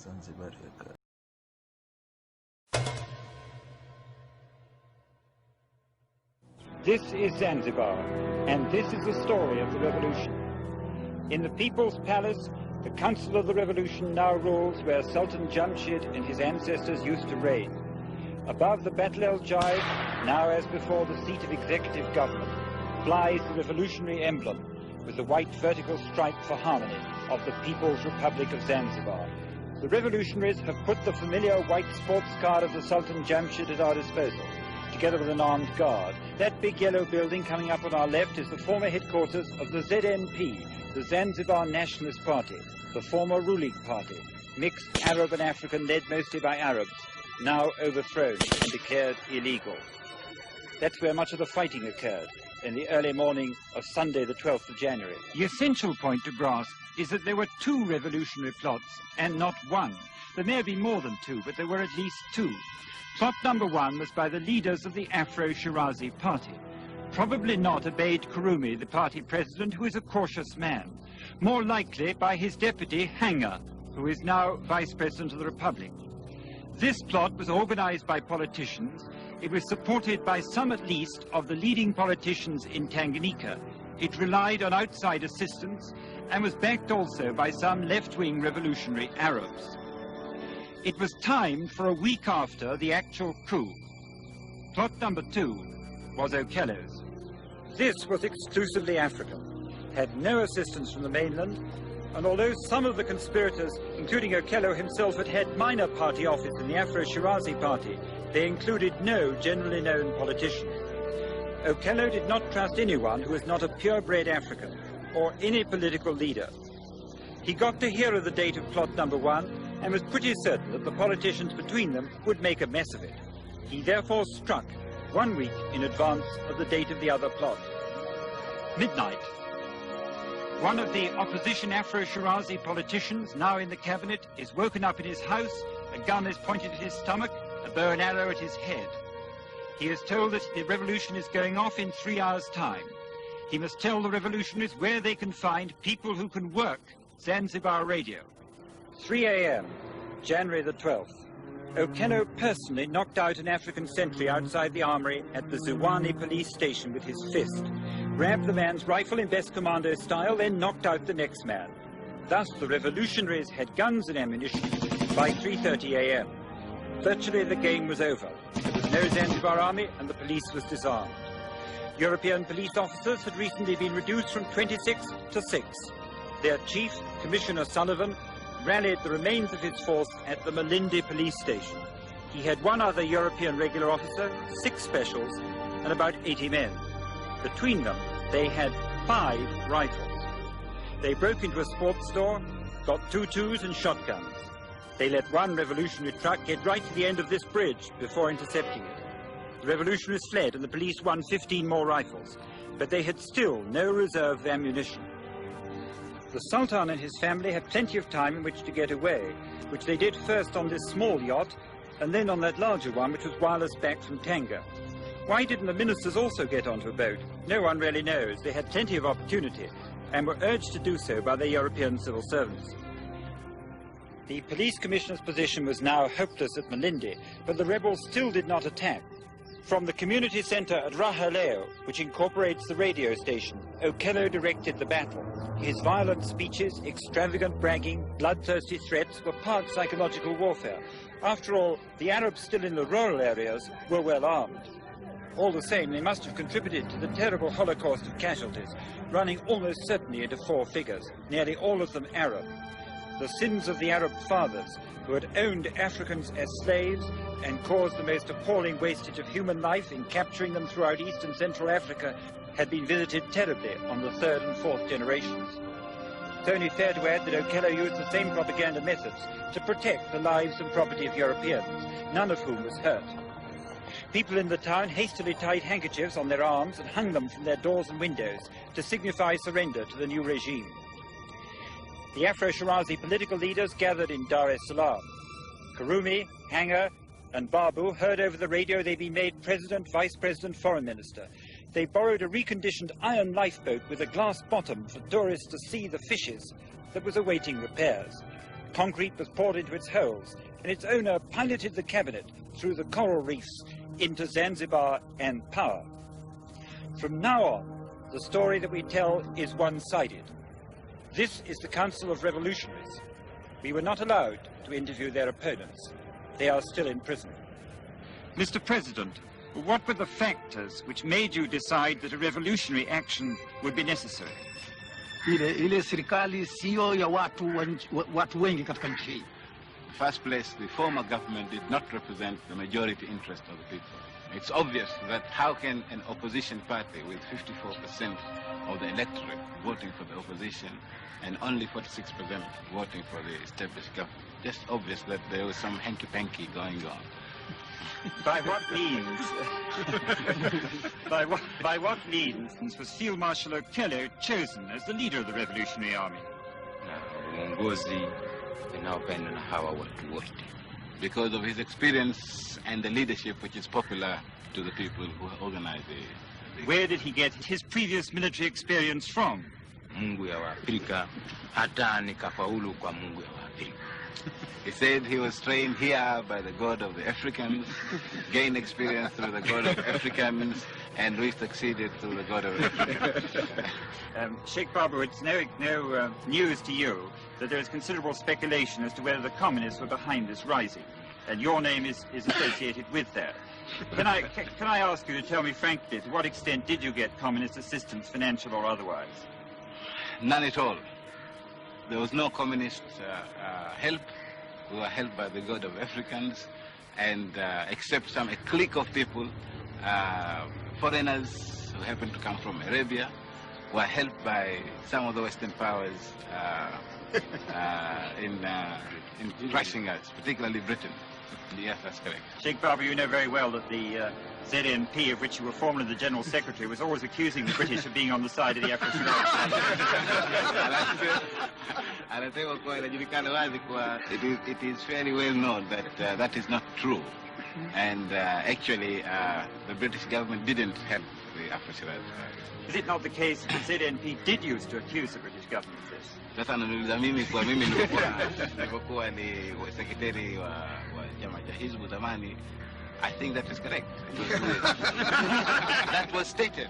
Zanzibarian. This is Zanzibar, and this is the story of the revolution. In the People's Palace, the Council of the Revolution now rules where Sultan Jamshid and his ancestors used to reign. Above the Battle El Jive, now as before the seat of executive government, flies the revolutionary emblem with the white vertical stripe for harmony of the People's Republic of Zanzibar. The revolutionaries have put the familiar white sports car of the Sultan Jamshid at our disposal, together with an armed guard. That big yellow building coming up on our left is the former headquarters of the ZNP, the Zanzibar Nationalist Party, the former ruling party, mixed Arab and African, led mostly by Arabs, now overthrown and declared illegal. That's where much of the fighting occurred in the early morning of Sunday, the 12th of January. The essential point to grasp is that there were two revolutionary plots and not one. There may have been more than two, but there were at least two. Plot number one was by the leaders of the Afro-Shirazi party. Probably not Abeid Kurumi, the party president, who is a cautious man. More likely by his deputy, Hanger, who is now vice president of the Republic. This plot was organized by politicians. It was supported by some, at least, of the leading politicians in Tanganyika. It relied on outside assistance and was backed also by some left-wing revolutionary Arabs. It was timed for a week after the actual coup. Plot number two was Okello's. This was exclusively African, had no assistance from the mainland, and although some of the conspirators, including Okello himself, had had minor party office in the Afro-Shirazi party, they included no generally known politicians. Okello did not trust anyone who was not a purebred African or any political leader. He got to hear of the date of plot number one and was pretty certain that the politicians between them would make a mess of it. He therefore struck 1 week in advance of the date of the other plot. Midnight. One of the opposition Afro-Shirazi politicians, now in the cabinet, is woken up in his house. A gun is pointed at his stomach, a bow and arrow at his head. He is told that the revolution is going off in 3 hours' time. He must tell the revolutionaries where they can find people who can work Zanzibar radio. 3 a.m., January the 12th. Okello personally knocked out an African sentry outside the armory at the Ziwani police station with his fist, grabbed the man's rifle in best commando style, then knocked out the next man. Thus, the revolutionaries had guns and ammunition by 3:30 a.m. Virtually the game was over. There was no Zanzibar army and the police was disarmed. European police officers had recently been reduced from 26 to 6. Their chief, Commissioner Sullivan, rallied the remains of his force at the Malindi police station. He had one other European regular officer, 6 specials, and about 80 men. Between them, they had 5 rifles. They broke into a sports store, got tutus and shotguns. They let one revolutionary truck get right to the end of this bridge before intercepting it. The revolutionaries fled and the police won 15 more rifles, but they had still no reserve ammunition. The Sultan and his family had plenty of time in which to get away, which they did first on this small yacht and then on that larger one which was wireless back from Tanga. Why didn't the ministers also get onto a boat? No one really knows. They had plenty of opportunity and were urged to do so by their European civil servants. The police commissioner's position was now hopeless at Malindi, but the rebels still did not attack. From the community center at Rahaleo, which incorporates the radio station, Okello directed the battle. His violent speeches, extravagant bragging, bloodthirsty threats were part psychological warfare. After all, the Arabs still in the rural areas were well armed. All the same, they must have contributed to the terrible holocaust of casualties, running almost certainly into 4 figures, nearly all of them Arab. The sins of the Arab fathers, who had owned Africans as slaves and caused the most appalling wastage of human life in capturing them throughout East and Central Africa, had been visited terribly on the 3rd and 4th generations. It's only fair to add that Okello used the same propaganda methods to protect the lives and property of Europeans, none of whom was hurt. People in the town hastily tied handkerchiefs on their arms and hung them from their doors and windows to signify surrender to the new regime. The Afro-Shirazi political leaders gathered in Dar es Salaam. Kurumi, Hanger, and Babu heard over the radio they'd been made president, vice president, foreign minister. They borrowed a reconditioned iron lifeboat with a glass bottom for tourists to see the fishes that was awaiting repairs. Concrete was poured into its holes, and its owner piloted the cabinet through the coral reefs into Zanzibar and power. From now on, the story that we tell is one-sided. This is the Council of Revolutionaries. We were not allowed to interview their opponents. They are still in prison. Mr. President, what were the factors which made you decide that a revolutionary action would be necessary? Ile serikali sio ya watu wengi katika nchi hii. First place, the former government did not represent the majority interest of the people. It's obvious that how can an opposition party with 54% of the electorate voting for the opposition and only 46% voting for the established government? Just obvious that there was some hanky-panky going on. By what means? by what means was Field Marshal Okello chosen as the leader of the Revolutionary Army? Because of his experience and the leadership which is popular to the people who organize the... Where did he get his previous military experience from? He said he was trained here by the God of the Africans, gained experience through the God of the Africans, and we succeeded through the God of the Africans. Sheikh Babu, it's no news to you that there is considerable speculation as to whether the communists were behind this rising, and your name is associated with that. Can I ask you to tell me frankly, to what extent did you get communist assistance, financial or otherwise? None at all. There was no communist help. We were helped by the God of Africans, and except a clique of people, foreigners who happened to come from Arabia, were helped by some of the Western powers in crushing us, particularly Britain. Yes, that's correct. Sheikh Babu, you know very well that the ZNP, of which you were formerly the General Secretary, was always accusing the British of being on the side of the African It is fairly well known that that is not true. And actually, the British government didn't help the Afro-Shiraz. Is it not the case that ZNP did used to accuse the British government of this? Sasa ananiuliza mimi kwa mimi nilipokuwa ni secretary wa chama cha Hizbu zamani. I think that is correct. That was stated.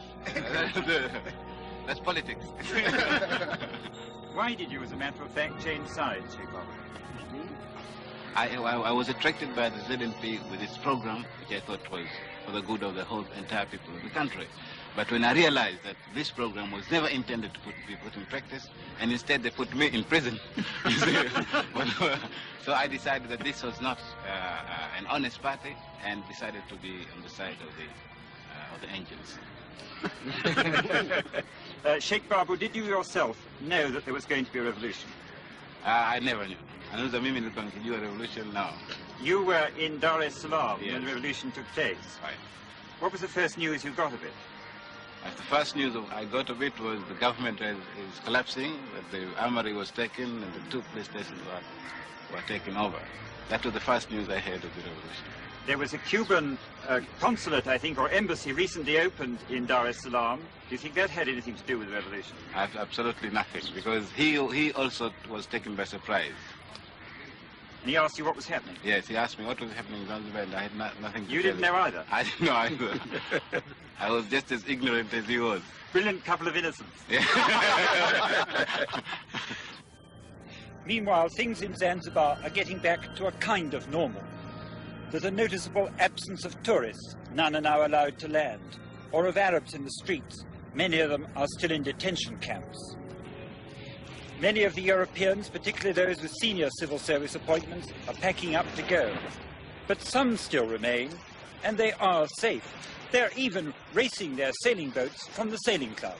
That's politics. Why did you, as a matter of fact, change sides, Sheikh Babu? I was attracted by the ZNP with its program, which I thought was for the good of the whole entire people of the country. But when I realized that this program was never intended to be put in practice, and instead they put me in prison, so I decided that this was not an honest party, and decided to be on the side of the angels. Sheikh Babu, did you yourself know that there was going to be a revolution? I never knew. Revolution now. You were in Dar es Salaam when the revolution took place. Right. What was the first news you got of it? The first news I got of it was the government is collapsing, that the armory was taken and the two police stations were taken over. That was the first news I heard of the revolution. There was a Cuban consulate, I think, or embassy recently opened in Dar es Salaam. Do you think that had anything to do with the revolution? Absolutely nothing, because he also was taken by surprise. And he asked you what was happening? Yes, he asked me what was happening in Zanzibar, and I had nothing to tell You didn't know either? I didn't know either. I was just as ignorant as he was. Brilliant couple of innocents. Meanwhile, things in Zanzibar are getting back to a kind of normal. There's a noticeable absence of tourists. None are now allowed to land. Or of Arabs in the streets. Many of them are still in detention camps. Many of the Europeans, particularly those with senior civil service appointments, are packing up to go. But some still remain, and they are safe. They're even racing their sailing boats from the sailing club.